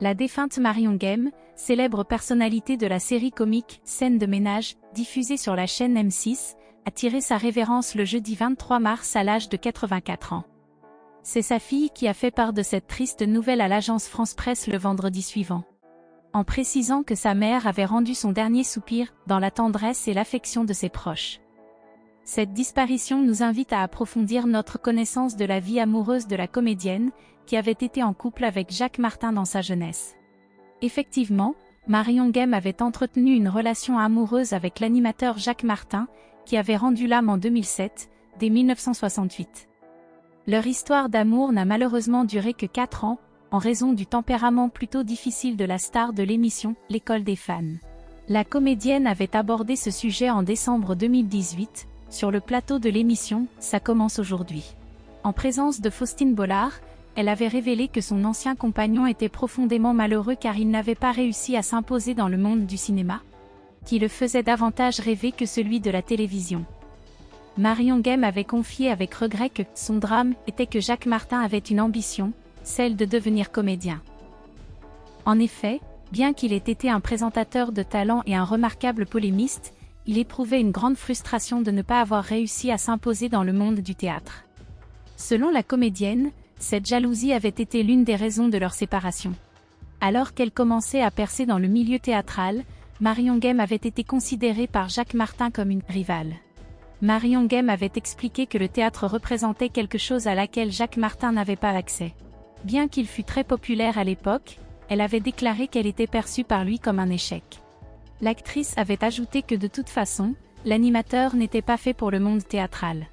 La défunte Marion Game, célèbre personnalité de la série comique Scène de ménage, diffusée sur la chaîne M6, a tiré sa révérence le jeudi 23 mars à l'âge de 84 ans. C'est sa fille qui a fait part de cette triste nouvelle à l'agence France Presse le vendredi suivant, en précisant que sa mère avait rendu son dernier soupir dans la tendresse et l'affection de ses proches. Cette disparition nous invite à approfondir notre connaissance de la vie amoureuse de la comédienne, qui avait été en couple avec Jacques Martin dans sa jeunesse. Effectivement, Marion Game avait entretenu une relation amoureuse avec l'animateur Jacques Martin, qui avait rendu l'âme en 2007, dès 1968. Leur histoire d'amour n'a malheureusement duré que 4 ans, en raison du tempérament plutôt difficile de la star de l'émission L'École des fans. La comédienne avait abordé ce sujet en décembre 2018, sur le plateau de l'émission Ça commence aujourd'hui. En présence de Faustine Bollard, elle avait révélé que son ancien compagnon était profondément malheureux car il n'avait pas réussi à s'imposer dans le monde du cinéma, qui le faisait davantage rêver que celui de la télévision. Marion Game avait confié avec regret que son drame était que Jacques Martin avait une ambition, celle de devenir comédien. En effet, bien qu'il ait été un présentateur de talent et un remarquable polémiste, il éprouvait une grande frustration de ne pas avoir réussi à s'imposer dans le monde du théâtre. Selon la comédienne, cette jalousie avait été l'une des raisons de leur séparation. Alors qu'elle commençait à percer dans le milieu théâtral, Marion Game avait été considérée par Jacques Martin comme une rivale. Marion Game avait expliqué que le théâtre représentait quelque chose à laquelle Jacques Martin n'avait pas accès. Bien qu'il fût très populaire à l'époque, elle avait déclaré qu'elle était perçue par lui comme un échec. L'actrice avait ajouté que de toute façon, l'animateur n'était pas fait pour le monde théâtral.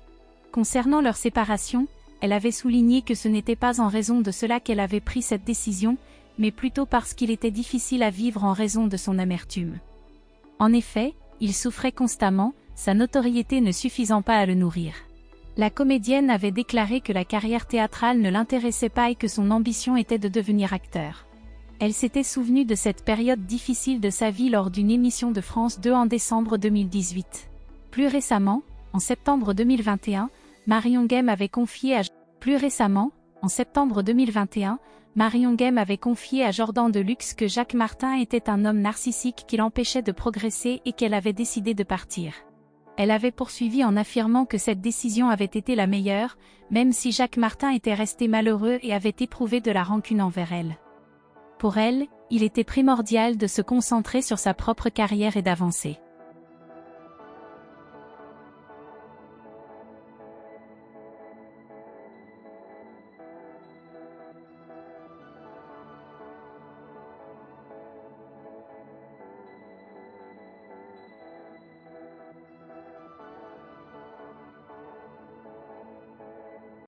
Concernant leur séparation, elle avait souligné que ce n'était pas en raison de cela qu'elle avait pris cette décision, mais plutôt parce qu'il était difficile à vivre en raison de son amertume. En effet, il souffrait constamment, sa notoriété ne suffisant pas à le nourrir. La comédienne avait déclaré que la carrière théâtrale ne l'intéressait pas et que son ambition était de devenir acteur. Elle s'était souvenue de cette période difficile de sa vie lors d'une émission de France 2 en décembre 2018. Plus récemment, en septembre 2021, Marion Game avait confié à Jordan Deluxe que Jacques Martin était un homme narcissique qui l'empêchait de progresser et qu'elle avait décidé de partir. Elle avait poursuivi en affirmant que cette décision avait été la meilleure, même si Jacques Martin était resté malheureux et avait éprouvé de la rancune envers elle. Pour elle, il était primordial de se concentrer sur sa propre carrière et d'avancer.